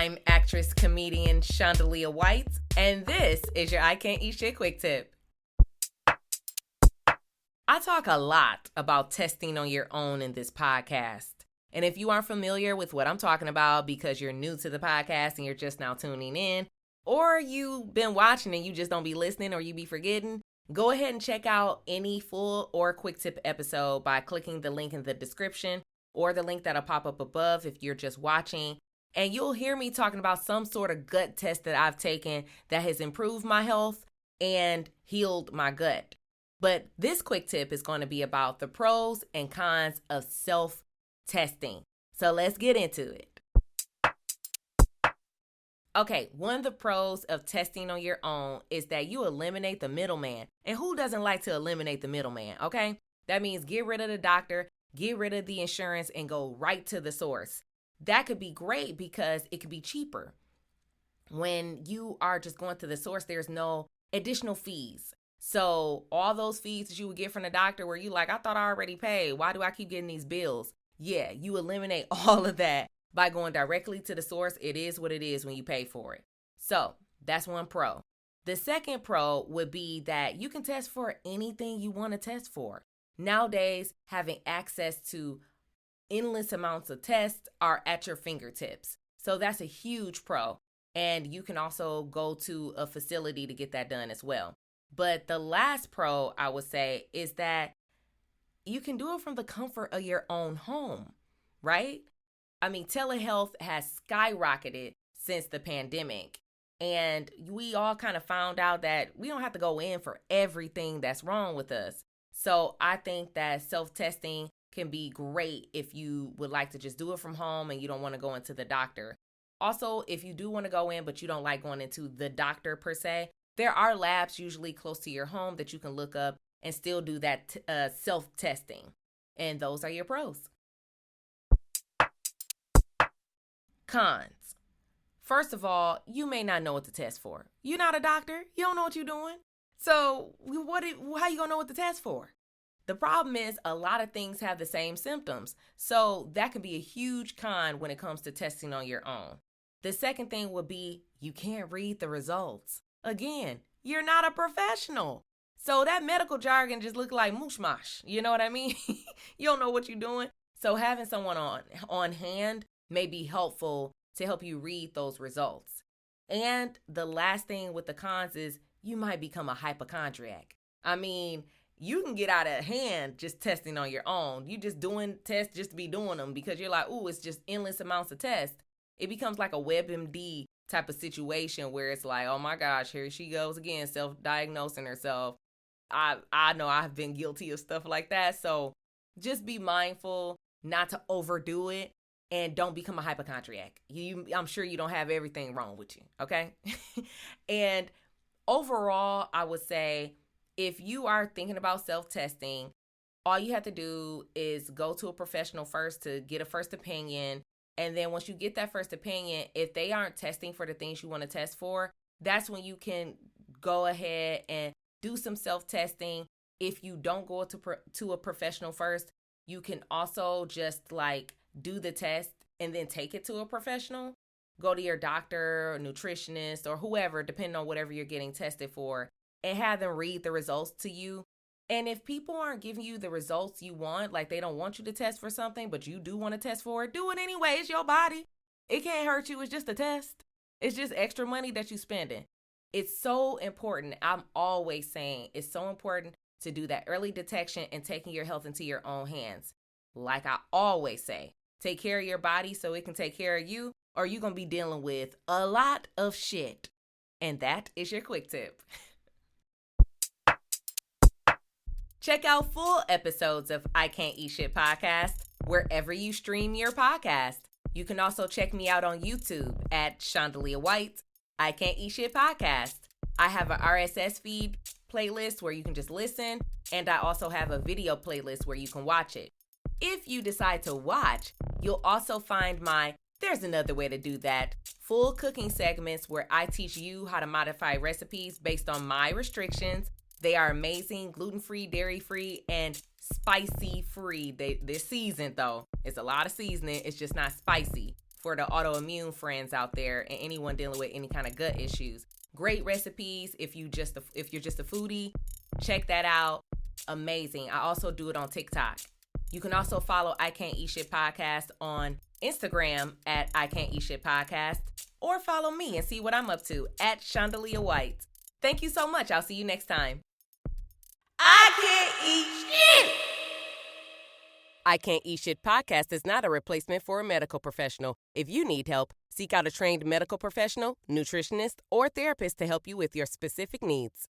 I'm actress comedian Shondalia White, and this is your I Can't Eat Shit Quick Tip. I talk a lot about testing on your own in this podcast. And if you aren't familiar with what I'm talking about because you're new to the podcast and you're just now tuning in, or you've been watching and you just don't be listening or you be forgetting, go ahead and check out any full or quick tip episode by clicking the link in the description or the link that'll pop up above if you're just watching. And you'll hear me talking about some sort of gut test that I've taken that has improved my health and healed my gut. But this quick tip is going to be about the pros and cons of self-testing. So let's get into it. Okay, one of the pros of testing on your own is that you eliminate the middleman. And who doesn't like to eliminate the middleman, okay? That means get rid of the doctor, get rid of the insurance, and go right to the source. That could be great because it could be cheaper. When you are just going to the source, there's no additional fees. So all those fees that you would get from the doctor where you like, I thought I already paid. Why do I keep getting these bills? Yeah, you eliminate all of that by going directly to the source. It is what it is when you pay for it. So that's one pro. The second pro would be that you can test for anything you want to test for. Nowadays, having access to endless amounts of tests are at your fingertips. So that's a huge pro. And you can also go to a facility to get that done as well. But the last pro I would say is that you can do it from the comfort of your own home, right? I mean, telehealth has skyrocketed since the pandemic. And we all kind of found out that we don't have to go in for everything that's wrong with us. So I think that self-testing can be great if you would like to just do it from home and you don't want to go into the doctor. Also, if you do want to go in, but you don't like going into the doctor per se, there are labs usually close to your home that you can look up and still do that self-testing. And those are your pros. Cons. First of all, you may not know what to test for. You're not a doctor. You don't know what you're doing. So how you going to know what to test for? The problem is a lot of things have the same symptoms. So that can be a huge con when it comes to testing on your own. The second thing would be you can't read the results. Again, you're not a professional. So that medical jargon just look like mushmash. You know what I mean? You don't know what you're doing. So having someone on hand may be helpful to help you read those results. And the last thing with the cons is you might become a hypochondriac. I mean, you can get out of hand just testing on your own. You just doing tests just to be doing them because you're like, ooh, it's just endless amounts of tests. It becomes like a WebMD type of situation where it's like, oh my gosh, here she goes again, self-diagnosing herself. I know I've been guilty of stuff like that. So just be mindful not to overdo it and don't become a hypochondriac. I'm sure you don't have everything wrong with you, okay? And overall, I would say if you are thinking about self-testing, all you have to do is go to a professional first to get a first opinion. And then once you get that first opinion, if they aren't testing for the things you want to test for, that's when you can go ahead and do some self-testing. If you don't go to a professional first, you can also just like do the test and then take it to a professional. Go to your doctor or nutritionist or whoever, depending on whatever you're getting tested for, and have them read the results to you. And if people aren't giving you the results you want, like they don't want you to test for something, but you do want to test for it, do it anyway. It's your body. It can't hurt you. It's just a test. It's just extra money that you're spending. It's so important. I'm always saying it's so important to do that early detection and taking your health into your own hands. Like I always say, take care of your body so it can take care of you, or you're going to be dealing with a lot of shit. And that is your quick tip. Check out full episodes of I Can't Eat Shit podcast wherever you stream your podcast. You can also check me out on YouTube at Shondalia White, I Can't Eat Shit podcast. I have an RSS feed playlist where you can just listen, and I also have a video playlist where you can watch it. If you decide to watch, you'll also find my There's Another Way to Do That full cooking segments where I teach you how to modify recipes based on my restrictions. They are amazing, gluten-free, dairy-free, and spicy-free. They're seasoned, though. It's a lot of seasoning. It's just not spicy. for the autoimmune friends out there and anyone dealing with any kind of gut issues. Great recipes if you're just a foodie. Check that out. Amazing. I also do it on TikTok. You can also follow I Can't Eat Shit Podcast on Instagram at I Can't Eat Shit Podcast, or follow me and see what I'm up to at Shondalia White. Thank you so much. I'll see you next time. I Can't Eat Shit! I Can't Eat Shit Podcast is not a replacement for a medical professional. If you need help, seek out a trained medical professional, nutritionist, or therapist to help you with your specific needs.